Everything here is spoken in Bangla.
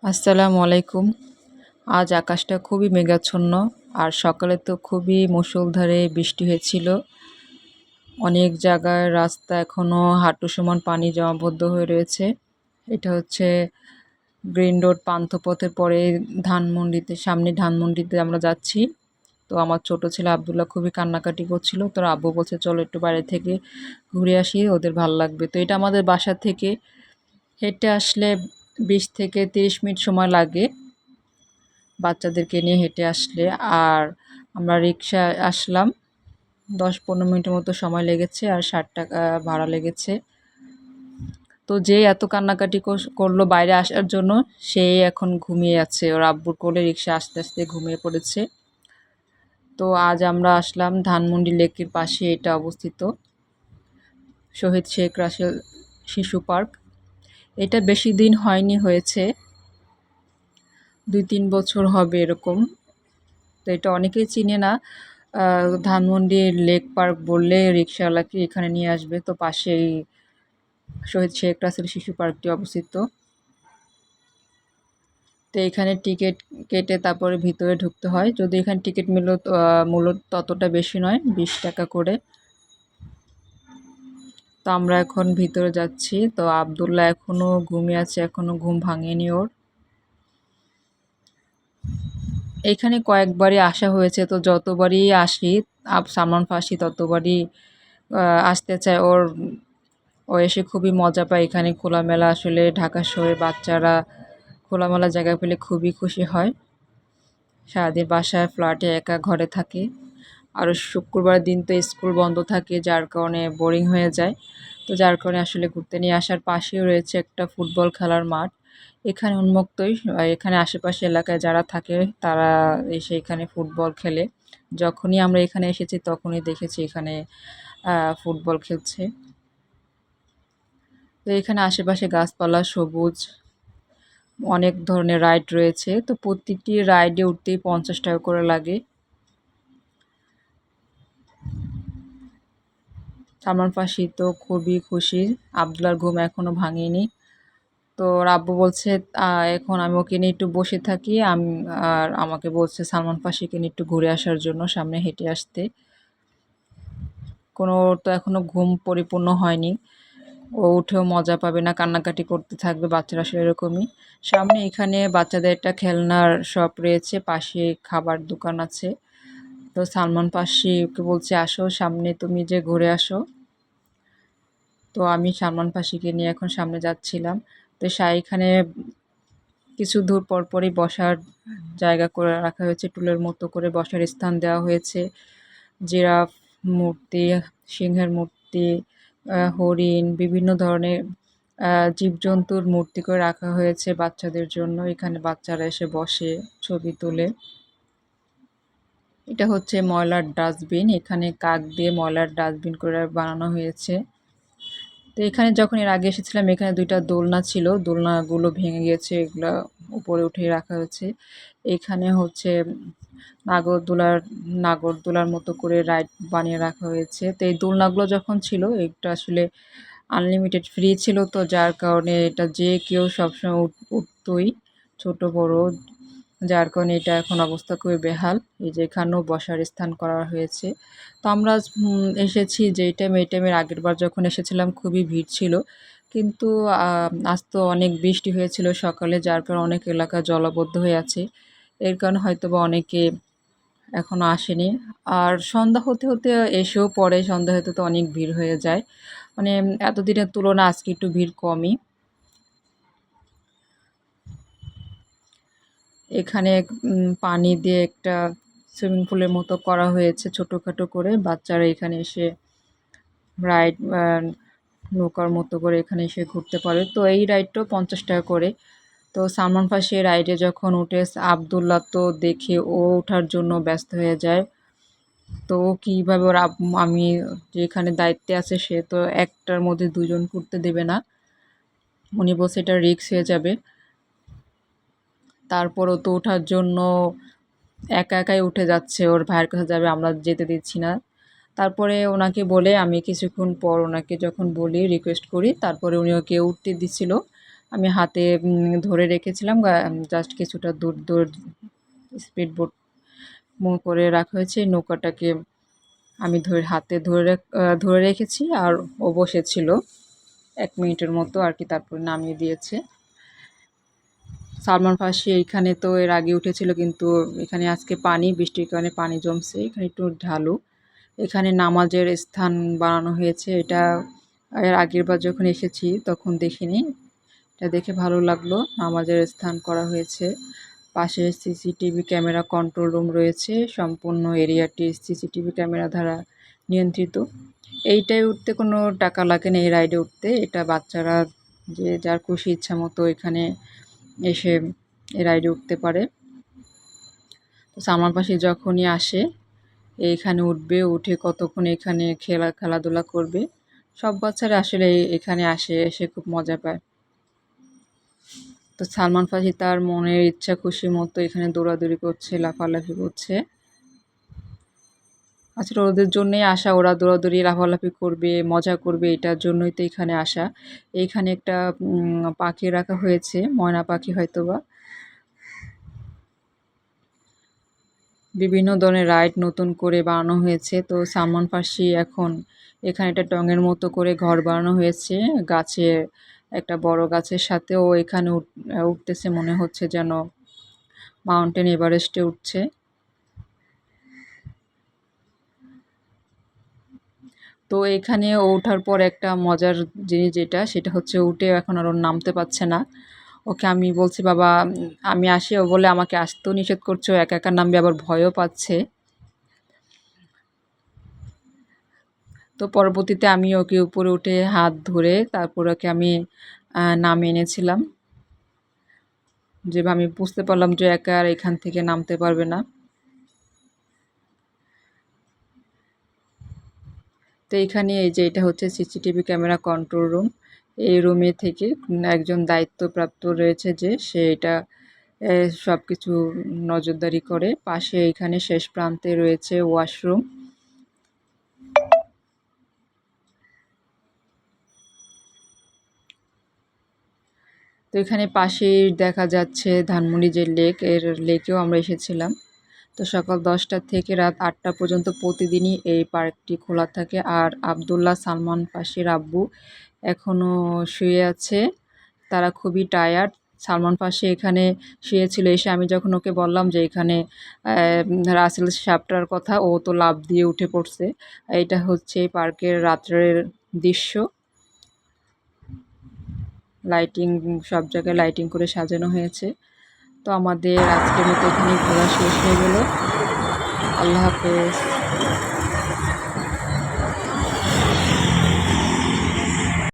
আসসালামু আলাইকুম। আজ আকাশটা খুবই মেঘাচ্ছন্ন আর সকালে তো খুবই মুষলধারে বৃষ্টি হয়েছিল। অনেক জায়গায় রাস্তা এখনো হাঁটু সমান পানি জমাবদ্ধ হয়ে রয়েছে। এটা হচ্ছে গ্রিন রোড পান্থপথের পরে সামনে ধানমন্ডিতে আমরা যাচ্ছি। তো আমার ছোট ছেলে আব্দুল্লাহ খুবই কান্নাকাটি করছিল। তো ওর আব্বু বলছে, "চলো একটু বাইরে থেকে ঘুরে আসি, ওদের ভাল লাগবে।" তো এটা আমাদের বাসা থেকে হেঁটে আসলে ২০ থেকে ৩০ মিনিট সময় লাগে। বাচ্চাদেরকে নিয়ে হেঁটে আসলে। আর আমরা রিক্সায় আসলাম, ১০-১৫ মিনিটের মতো সময় লেগেছে আর ৳৬০ ভাড়া লেগেছে। তো যে এত কান্নাকাটি করলো বাইরে আসার জন্য, সে এখন ঘুমিয়ে আছে। ওর আব্বুর কোলে রিক্সায় আসতে, আসতে ঘুমিয়ে পড়েছে। তো আজ আমরা আসলাম ধানমন্ডি লেকের পাশে এটা অবস্থিত, শহীদ শেখ রাসেল শিশু পার্ক। এটা বেশি দিন হয়নি, হয়েছে ২-৩ বছর হবে এরকম। তো এটা অনেকেই চিনে না। ধানমন্ডি লেক পার্ক বললে রিক্সাওয়ালাকে এখানে নিয়ে আসবে। তো পাশেই শহীদ শেখ রাসেল শিশু পার্কটি অবস্থিত। তো এখানে টিকিট কেটে তারপরে ভিতরে ঢুকতে হয়। যদি এখানে টিকিট মূল্য ততটা বেশি নয়, ৳২০ করে। তো আমরা এখন ভিতরে যাচ্ছি। তো আব্দুল্লাহ এখনো ঘুমিয়ে আছে, এখনো ঘুম ভাঙেনি ওর। এখানে কয়েকবারই আসা হয়েছে, তো যতবারই আসি সালমান ফার্সি ততবারই আসতে চায়। ও এসে খুবই মজা পায় এখানে। খোলামেলা, আসলে ঢাকা শহরের বাচ্চারা খোলামেলা জায়গা পেলে খুবই খুশি হয়। সারাদিন বাসায় ফ্ল্যাটে একা ঘরে থাকে। আর শুক্রবার দিন তো স্কুল বন্ধ থাকে, যার কারণে বোরিং হয়ে যায়। তো যার কারণে আসলে ঘুরতে নিয়ে আসার। পাশেও রয়েছে একটা ফুটবল খেলার মাঠ। এখানে উন্মুক্তই, এখানে আশেপাশে এলাকায় যারা থাকে তারা এসে এখানে ফুটবল খেলে। যখনই আমরা এখানে এসেছি তখনই দেখেছি এখানে ফুটবল খেলছে। তো এখানে আশেপাশে গাছপালা সবুজ, অনেক ধরনের রাইড রয়েছে। তো প্রতিটি রাইডে উঠতেই ৳৫০ করে লাগে। সালমান ফার্সি তো খুবই খুশি। আব্দুল্লাহর ঘুম এখনো ভাঙেনি। তো ওর আব্বু বলছে, এখন আমি ওকে নিয়ে একটু বসে থাকি। আর আমাকে বলছে সালমান ফার্সিকে নিয়ে একটু ঘুরে আসার জন্য, সামনে হেঁটে আসতে। ওর তো এখনো ঘুম পরিপূর্ণ হয়নি। ও উঠেও মজা পাবে না, কান্নাকাটি করতে থাকবে। বাচ্চারা আসলে এরকমই। সামনে এখানে বাচ্চাদের একটা খেলনার শপ রয়েছে, পাশে খাবার দোকান আছে। তো সালমান ফার্সি ওকে বলছে, "আসো সামনে, তুমি যে ঘুরে আসো।" তো আমি সালমান ফার্সিকে নিয়ে এখন সামনে যাচ্ছিলাম। তো এখানে কিছু দূর পরপরই বসার জায়গা করে রাখা হয়েছে, টুলের মতো করে বসার স্থান দেওয়া হয়েছে। জিরাফ মূর্তি, সিংহের মূর্তি, হরিণ, বিভিন্ন ধরনের জীবজন্তুর মূর্তি করে রাখা হয়েছে বাচ্চাদের জন্য। এখানে বাচ্চারা এসে বসে, ছবি তোলে। এটা হচ্ছে ময়লার ডাস্টবিন। এখানে কাঠ দিয়ে ময়লার ডাস্টবিন করে বানানো হয়েছে। তো এখানে যখন এর আগে এসেছিলাম, এখানে ২ টা দোলনা ছিল। দোলনাগুলো ভেঙে গিয়েছে, এগুলা উপরে উঠিয়ে রাখা হয়েছে। এখানে হচ্ছে নাগরদোলার মতো করে রাইড বানিয়ে রাখা হয়েছে। তো এই দোলনাগুলো যখন ছিল, এটা আসলে আনলিমিটেড ফ্রি ছিল, তো যার কারণে এটা যে কেউ সবসময় উঠতই, ছোট বড়। যার কারণে এটা এখন অবস্থা খুবই বেহাল। এই যে এখানেও বসার স্থান করা হয়েছে। তো আমরা এসেছি যেই টাইমে, এই টাইমের আগেরবার যখন এসেছিলাম খুবই ভিড় ছিল। কিন্তু আজ তো অনেক বৃষ্টি হয়েছিল সকালে, যার কারণে অনেক এলাকা জলাবদ্ধ হয়ে আছে। এর কারণে হয়তোবা অনেকে এখনো আসেনি। আর সন্ধ্যা হতে, হতে এসেও পড়ে। সন্ধ্যা হতে তো অনেক ভিড় হয়ে যায়। মানে এতদিনের তুলনায় আজকে একটু ভিড় কমই। এখানে পানি দিয়ে একটা সুইমিং পুলের মতো করা হয়েছে ছোটখাটো করে। বাচ্চারা এখানে এসে রাইড নৌকার মতো করে এখানে এসে ঘুরতে পারে। তো এই রাইডটাও ৳৫০ করে। তো সালমান ফার্সি রাইডে যখন উঠে, আব্দুল্লাহ তো দেখে ও ওঠার জন্য ব্যস্ত হয়ে যায়। তো ও কীভাবে ওর আমি যেখানে দায়িত্বে আছে, সে তো একটার মধ্যে ২ জনকে উঠতে দেবে না। উনি বলছে এটা রিস্ক হয়ে যাবে। তারপরও তো ওঠার জন্য একা একাই উঠে যাচ্ছে, ওর ভাইয়ের কাছে যাবে, আমরা যেতে দিচ্ছি না। তারপরে ওনাকে বলে আমি কিছুক্ষণ পর ওনাকে যখন বলি, রিকোয়েস্ট করি, তারপরে উনি ওকে উঠতে দিচ্ছিল। আমি হাতে ধরে রেখেছিলাম, জাস্ট কিছুটা দূর দূর স্পিড বোট করে রাখা হয়েছে। নৌকাটাকে আমি হাতে ধরে রেখেছি আর ও বসেছিল 1 মিনিটের মতো আর কি, তারপর নামিয়ে দিয়েছে। সালমান ফার্সি এইখানে তো এর আগে উঠেছিল, কিন্তু এখানে আজকে বৃষ্টির কারণে পানি জমছে, এখানে একটু ঢালু। এখানে নামাজের স্থান বানানো হয়েছে, এটা এর আগের বার যখন এসেছি তখন দেখিনি, এটা দেখে ভালো লাগলো। নামাজের স্থান করা হয়েছে, পাশে সিসিটিভি ক্যামেরা কন্ট্রোল রুম রয়েছে, সম্পূর্ণ এরিয়াটি সিসিটিভি ক্যামেরা দ্বারা নিয়ন্ত্রিত। এইটায় উঠতে কোনো টাকা লাগে না, এই রাইডে উঠতে। এটা বাচ্চারা যে যার খুশি ইচ্ছা মতো এখানে এসে এই রাইডে উঠতে পারে। তো সালমান ফার্সি যখনই আসে এইখানে উঠবে, উঠে কতক্ষণ এখানে খেলাধুলা করবে। সব বাচ্চারা আসলে এখানে এসে খুব মজা পায়। তো সালমান ফার্সি তার মনের ইচ্ছা খুশি মতো এখানে দৌড়াদৌড়ি করছে, লাফালাফি করছে। আসলে ওদের জন্যই আসা, ওরা দৌড়াদৌড়ি লাফালাফি করবে, মজা করবে, এটার জন্যই তো এখানে আসা। এইখানে একটা পাখি রাখা হয়েছে, ময়না পাখি হয়তোবা। বিভিন্ন ধরনের রাইড নতুন করে বানানো হয়েছে। তো সালমান ফার্সি এখন এখানে একটা টঙের মতো করে ঘর বানানো হয়েছে গাছের, একটা বড় গাছের সাথে। ও এখানে উঠতেছে, মনে হচ্ছে যেন মাউন্টেন এভারেস্টে উঠছে। তো এখানে ওঠার পর একটা মজার জিনিস সেটা হচ্ছে উঠে এখন আর নামতে পারছে না। ওকে আমি বলছি, বাবা আমি আসি, ও বলে আমাকে আসতেও নিষেধ করছে, ও একা একা নামবে, আবার ভয়ও পাচ্ছে। তো পরবর্তীতে আমি ওকে উপরে উঠে হাত ধরে তারপর ওকে আমি নামিয়ে এনেছিলাম, যেভাবে আমি বুঝতে পারলাম যে একা আর এখান থেকে নামতে পারবে না। তো এখানে এই যে এটা হচ্ছে সিসিটিভি ক্যামেরা কন্ট্রোল রুম। এই রুমে থেকে একজন দায়িত্বপ্রাপ্ত রয়েছে, যে সে এটা সব কিছু নজরদারি করে। পাশে এখানে শেষ প্রান্তে রয়েছে ওয়াশরুম। তো এখানে পাশেই দেখা যাচ্ছে ধানমন্ডি যে লেক, এর লেকেও আমরা এসেছিলাম। তো সকাল 10টা থেকে রাত 8টা পর্যন্ত প্রতিদিনই এই পার্কটি খোলা থাকে। আর আবদুল্লাহ সালমান ফার্সির আব্বু এখনও শুয়ে আছে, তারা খুবই টায়ার্ড। সালমান ফার্সি এখানে শুয়েছিল, এসে আমি যখন ওকে বললাম যে এখানে রাসেল সাপটার কথা, ও তো লাফ দিয়ে উঠে পড়ছে। এটা হচ্ছে পার্কের রাত্রের দৃশ্য। লাইটিং, সব জায়গায় লাইটিং করে সাজানো হয়েছে। তো আমাদের আজকের মতো এখানে ঘোরা শেষ হয়ে গেল। আল্লাহ হাফেজ।